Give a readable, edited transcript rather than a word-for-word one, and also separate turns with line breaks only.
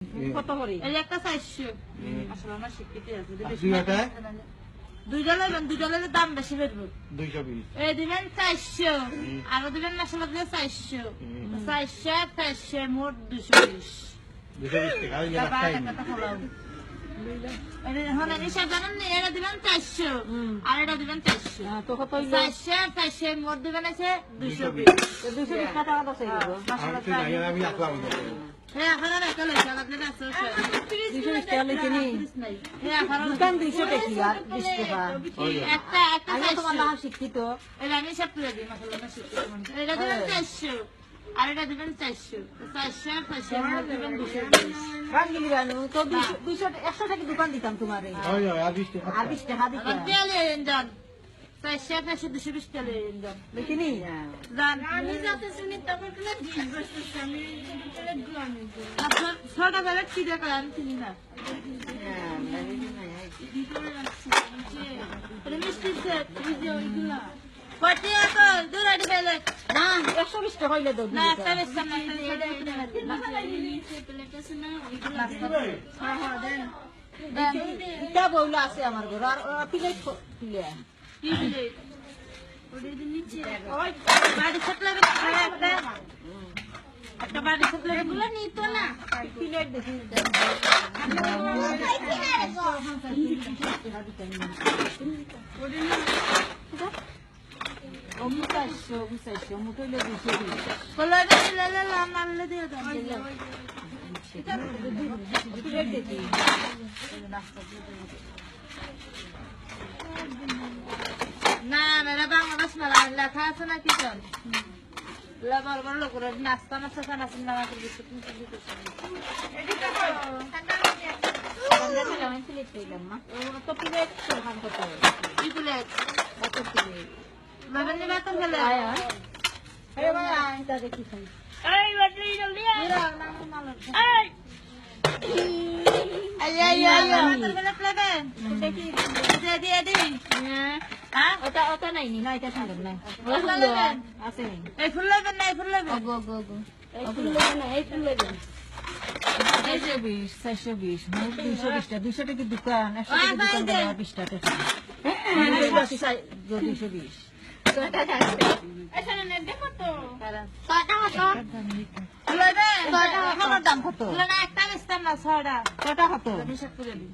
কত করে?
এই একটা 400 আসলে আমার শিক্ষিত আছে
দুইটা
দুইটা লইলে দাম বেশি বেরবো
220
এই দিবেন 400 আর দিবেন না আসলে 400 400 মোট 220
টাকা ওই
টাকা ফলাও এখন নিশা জানেন না এটা দিবেন 400 আর এটা দিবেন 400
তো কত
400 মোট দিবেন আছে 220
220 টাকা তো সেই গো।
আমি আসলাম
হ্যাঁ এখন আর একটা লইছে আলাদা আছে
220 টাকা লইতে নি।
হ্যাঁ এখন
দোকান 200 টাকা আর 20 টাকা।
একটা
আমি তোমার
400
না শিক্ষিত।
এটা আমি সব করে দিই মাসাল্লাহ না শিখতে এটা দিবেন 400 আর এটা দিবেন 400 400 মোট দিবেন 220
রাঙ্গিলি বানু তো 200 100 টাকা দোকান দিতাম তোমারে।
ওই আর 20 টাকা
আর 20 টাকা দিতাম।
তেলে এনজান 400 220 তেলে এনজান
দেখি নি?
জান আমি যাতে শুনি তখন কোন দিন বসতে আমি তেলে গুলামি আপনার ছটা বেলা কি দেখা আমি চিনি না মিষ্টি সেট ভিডিও এগুলা কত তো দূরে বেলে
না 120 টাকা হইলে দাও।
না একটা বেশি না এটা প্লেট আছে না এগুলা হ্যাঁ হ্যাঁ দেন
এটা বউলা আছে আমার ঘর আর প্লেট প্লে।
কি প্লেট ওদের নিচে ওই বাড়ি সাপ্লাই একটা বাড়ি সাপ্লাই গুলো নিত না
প্লেট দেখি। অমুকাইছো মুকইলে 220
কলারে লেলে লামালে দিয়ে দাও
প্লেট দেখি।
না না বাংলাদেশ না লেখা আছে না কি জান লেবার বড় লোক নাস্তা নাস্তা খানা চিন্তা না করে কিছু তুমি দিতে
আমি প্লেট কইলাম না তো প্লেট ভাগ করতে হবে।
কি প্লেট
কত প্লেট?
বাবা নে বাতন গেলে
আয়া আরে ভাই আইতা দেখি খাই।
এই বাটলি জলদি আয় না মালো এই আয় বাতন গেলে প্লেট
দেখি
দে দে হ্যাঁ
ওটা নাই নি না এটা সুন্দর না
ওটা নেবেন?
আছে নি
এই ফুল নেবেন না এই ফুল নেবেন
গো গো গো এই ফুল লেগে না এই ফুল লেগে 420 420 মোট 220 টাকা 200 টাকা দোকান 100 টাকা দোকান দেওয়া 20 টাকা 220
এখানে নেবে কত
টাকা কত
ফুল নেবেন
আমার দাম কত
ফুল না একটা বেচতাম না ছড়া
টাকা কত
হিসাব করে দিই